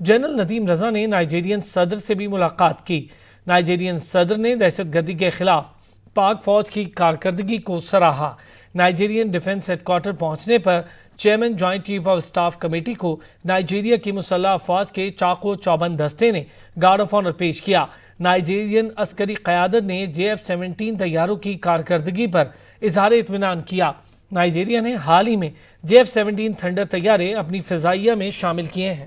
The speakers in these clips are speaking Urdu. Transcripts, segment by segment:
جنرل ندیم رضا نے نائجیرین صدر سے بھی ملاقات کی۔ نائجیرین صدر نے دہشت گردی کے خلاف پاک فوج کی کارکردگی کو سراہا۔ نائجیرین ڈیفنس ہیڈ کوارٹر پہنچنے پر chairman joint chief of staff committee کو نائجیریا کی مسلح افواج کے چاقو چوبند دستے نے گارڈ آف آنر پیش کیا۔ نائجیرین عسکری قیادت نے JF-17 طیاروں کی کارکردگی پر اظہار اطمینان کیا۔ نائجیریا نے حال ہی میں JF-17 تھنڈر طیارے اپنی فضائیہ میں شامل کیے ہیں۔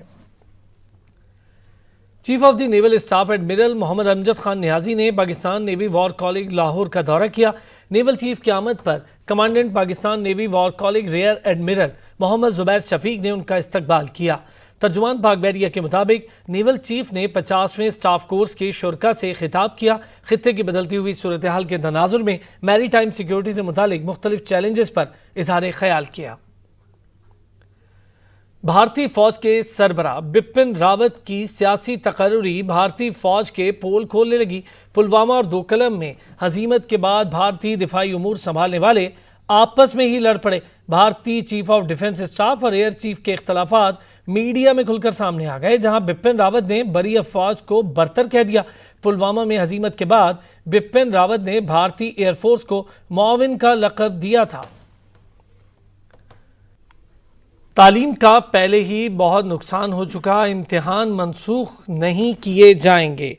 Chief of the naval staff admiral Muhammad Amjad Khan Niazi نے Pakistan navy war college Lahore کا دورہ کیا۔ نیول چیف کی آمد پر commandant Pakistan navy war college rear admiral Muhammad Zubair Shafiq نے ان کا استقبال کیا۔ ترجمان پاک بحریہ کے مطابق نیول چیف نے 50ویں اسٹاف کورس کے شرکاء سے خطاب کیا۔ خطے کی بدلتی ہوئی صورتحال کے تناظر میں میری ٹائم سیکیورٹی سے متعلق مختلف چیلنجز پر اظہار خیال کیا۔ بھارتی فوج کے سربراہ بپن راوت کی سیاسی تقرری بھارتی فوج کے پول کھولنے لگی۔ پلوامہ اور دوکلم میں ہزیمت کے بعد بھارتی دفاعی امور سنبھالنے والے آپس میں ہی لڑ پڑے۔ بھارتی چیف آف ڈیفنس اسٹاف اور ایئر چیف کے اختلافات میڈیا میں کھل کر سامنے آ گئے، جہاں بپن راوت نے بری افواج کو برتر کہہ دیا۔ پلوامہ میں ہزیمت کے بعد بپن راوت نے بھارتی ایئر فورس کو معاون کا لقب دیا تھا۔ تعلیم کا پہلے ہی بہت نقصان ہو چکا، امتحان منسوخ نہیں کیے جائیں گے۔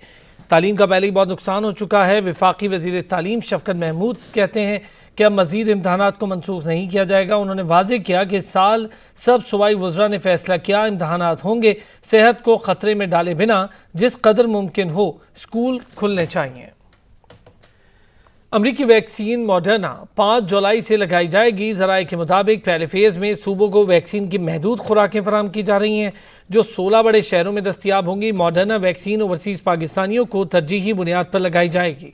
تعلیم کا پہلے ہی بہت نقصان ہو چکا ہے۔ وفاقی وزیر تعلیم شفقت محمود کہتے ہیں کہ اب مزید امتحانات کو منسوخ نہیں کیا جائے گا۔ انہوں نے واضح کیا کہ اس سال سب صوبائی وزراء نے فیصلہ کیا امتحانات ہوں گے، صحت کو خطرے میں ڈالے بنا جس قدر ممکن ہو اسکول کھلنے چاہیے۔ امریکی ویکسین ماڈرنا 5 جولائی سے لگائی جائے گی۔ ذرائع کے مطابق پہلے فیز میں صوبوں کو ویکسین کی محدود خوراکیں فراہم کی جا رہی ہیں، جو 16 بڑے شہروں میں دستیاب ہوں گی۔ ماڈرنا ویکسین اوورسیز پاکستانیوں کو ترجیحی بنیاد پر لگائی جائے گی۔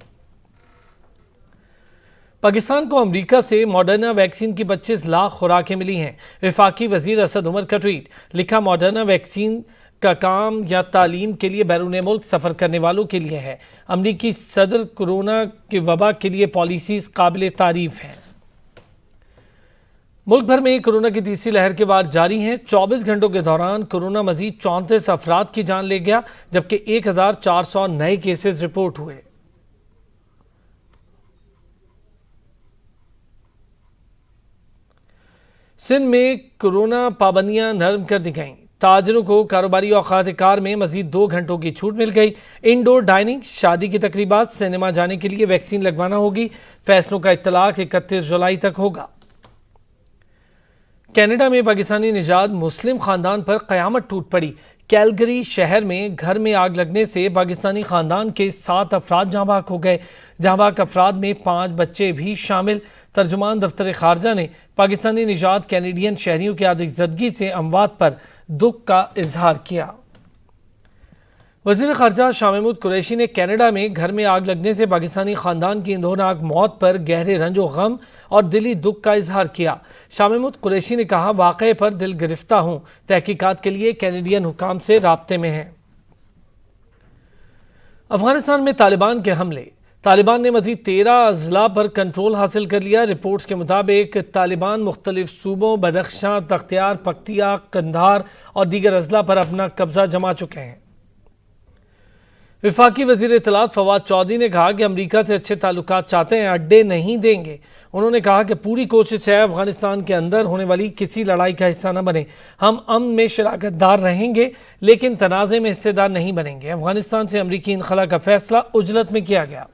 پاکستان کو امریکہ سے ماڈرنا ویکسین کی 25 لاکھ خوراکیں ملی ہیں۔ وفاقی وزیر اسد عمر کا ٹویٹ، لکھا ماڈرنا ویکسین کا کام یا تعلیم کے لیے بیرون ملک سفر کرنے والوں کے لیے ہے۔ امریکی صدر کورونا کی وبا کے لیے پالیسیز قابل تعریف ہیں۔ ملک بھر میں کورونا کی تیسری لہر کے وار جاری ہیں۔ 24 گھنٹوں کے دوران کورونا مزید 34 افراد کی جان لے گیا، جبکہ 1400 نئے کیسز رپورٹ ہوئے۔ سندھ میں کورونا پابندیاں نرم کر دی گئیں۔ تاجروں کو کاروباری اوقات کار میں مزید 2 گھنٹوں کی چھوٹ مل گئی۔ انڈور ڈائننگ، شادی کی تقریبات، سینما جانے کے لیے ویکسین لگوانا ہوگی۔ فیصلوں کا اطلاق 31 جولائی تک ہوگا۔ کینیڈا میں پاکستانی نژاد مسلم خاندان پر قیامت ٹوٹ پڑی۔ کیلگری شہر میں گھر میں آگ لگنے سے پاکستانی خاندان کے 7 افراد جاں بحق ہو گئے۔ جاں بحق افراد میں 5 بچے بھی شامل۔ ترجمان دفتر خارجہ نے پاکستانی نژاد کینیڈین شہریوں کی آتش زدگی سے اموات پر دکھ کا اظہار کیا۔ وزیر خارجہ شاہ محمود قریشی نے کینیڈا میں گھر میں آگ لگنے سے پاکستانی خاندان کی اندھوناک موت پر گہرے رنج و غم اور دلی دکھ کا اظہار کیا۔ شاہ محمود قریشی نے کہا، واقعے پر دل گرفتہ ہوں، تحقیقات کے لیے کینیڈین حکام سے رابطے میں ہیں۔ افغانستان میں طالبان کے حملے، طالبان نے مزید 13 اضلاع پر کنٹرول حاصل کر لیا۔ رپورٹس کے مطابق طالبان مختلف صوبوں بدخشاں، تختیار، پکتیا، قندھار اور دیگر اضلاع پر اپنا قبضہ جما چکے ہیں۔ وفاقی وزیر اطلاعات فواد چودھری نے کہا کہ امریکہ سے اچھے تعلقات چاہتے ہیں، اڈے نہیں دیں گے۔ انہوں نے کہا کہ پوری کوشش ہے افغانستان کے اندر ہونے والی کسی لڑائی کا حصہ نہ بنے۔ ہم امن میں شراکت دار رہیں گے لیکن تنازع میں حصے دار نہیں بنیں گے۔ افغانستان سے امریکی انخلا کا فیصلہ عجلت میں کیا گیا۔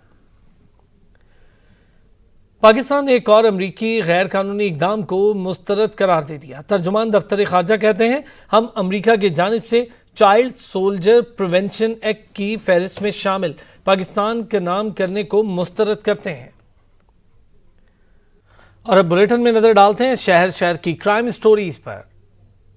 پاکستان نے ایک اور امریکی غیر قانونی اقدام کو مسترد قرار دے دیا۔ ترجمان دفتر خارجہ کہتے ہیں، ہم امریکہ کی جانب سے چائلڈ سولجر پریونشن ایکٹ کی فہرست میں شامل پاکستان کا نام کرنے کو مسترد کرتے ہیں۔ اور اب بلیٹن میں نظر ڈالتے ہیں شہر کی کرائم سٹوریز پر۔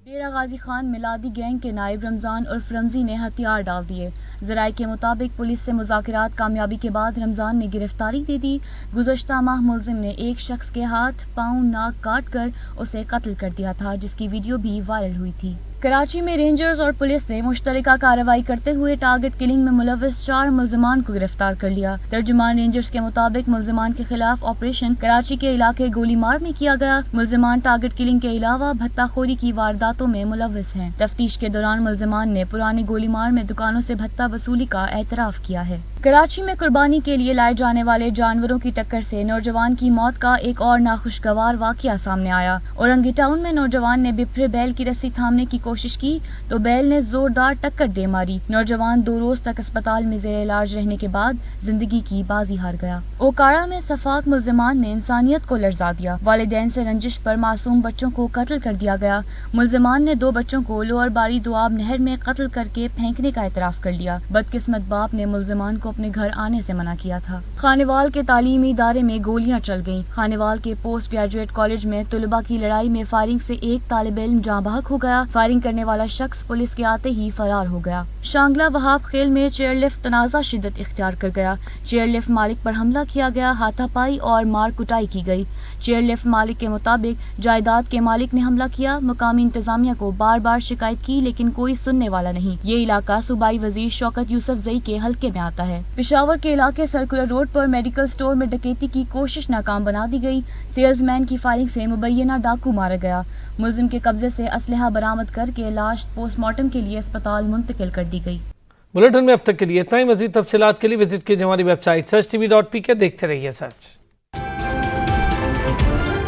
ڈیرہ غازی خان میلادی گینگ کے نائب رمضان عرف رمزی نے ہتھیار ڈال دیے۔ ذرائع کے مطابق پولیس سے مذاکرات کامیابی کے بعد رمضان نے گرفتاری دے دی۔ گزشتہ ماہ ملزم نے ایک شخص کے ہاتھ، پاؤں، ناک کاٹ کر اسے قتل کر دیا تھا، جس کی ویڈیو بھی وائرل ہوئی تھی۔ کراچی میں رینجرز اور پولیس نے مشترکہ کارروائی کرتے ہوئے ٹارگٹ کلنگ میں ملوث 4 ملزمان کو گرفتار کر لیا۔ ترجمان رینجرز کے مطابق ملزمان کے خلاف آپریشن کراچی کے علاقے گولی مار میں کیا گیا۔ ملزمان ٹارگٹ کلنگ کے علاوہ بھتہ خوری کی وارداتوں میں ملوث ہیں۔ تفتیش کے دوران ملزمان نے پرانی گولی مار میں دکانوں سے بھتہ وصولی کا اعتراف کیا ہے۔ کراچی میں قربانی کے لیے لائے جانے والے جانوروں کی ٹکر سے نوجوان کی موت کا ایک اور ناخوشگوار واقعہ سامنے آیا۔ اورنگی ٹاؤن میں نوجوان نے بپھرے بیل کی رسی تھامنے کی کوشش کی تو بیل نے زوردار ٹکر دے ماری۔ نوجوان 2 روز تک اسپتال میں زیر علاج رہنے کے بعد زندگی کی بازی ہار گیا۔ اوکاڑا میں سفاک ملزمان نے انسانیت کو لرزا دیا۔ والدین سے رنجش پر معصوم بچوں کو قتل کر دیا گیا۔ ملزمان نے 2 بچوں کو لوور باری دوآب نہر میں قتل کر کے پھینکنے کا اعتراف کر لیا۔ بدقسمت باپ نے ملزمان کو اپنے گھر آنے سے منع کیا تھا۔ خانیوال کے تعلیمی ادارے میں گولیاں چل گئیں۔ خانیوال کے پوسٹ گریجویٹ کالج میں طلباء کی لڑائی میں فائرنگ سے ایک طالب علم جاں بحق ہو گیا۔ فائرنگ کرنے والا شخص پولیس کے آتے ہی فرار ہو گیا۔ شانگلہ وہاب خیل میں چیئر لفٹ تنازع شدت اختیار کر گیا۔ چیئر لفٹ مالک پر حملہ کیا گیا، ہاتھا پائی اور مار کٹائی کی گئی۔ چیئر لفٹ مالک کے مطابق جائیداد کے مالک نے حملہ کیا۔ مقامی انتظامیہ کو بار بار شکایت کی لیکن کوئی سننے والا نہیں۔ یہ علاقہ صوبائی وزیر شوکت یوسف زئی کے حلقے میں آتا ہے۔ پشاور کے علاقے سرکولر روڈ پر میڈیکل سٹور میں ڈکیتی کی کوشش ناکام بنا دی گئی۔ سیلز مین کی فائرنگ سے مبینہ ڈاکو مارا گیا۔ ملزم کے قبضے سے اسلحہ برآمد کر کے لاش پوسٹ مارٹم کے لیے اسپتال منتقل کر دی گئی۔ بلیٹن میں اب تک کے لیے اتنا ہی۔ مزید تفصیلات کے لیے وزٹ کیجیے ہماری ویب سائٹ searchtv.pk۔ دیکھتے رہیے سچ۔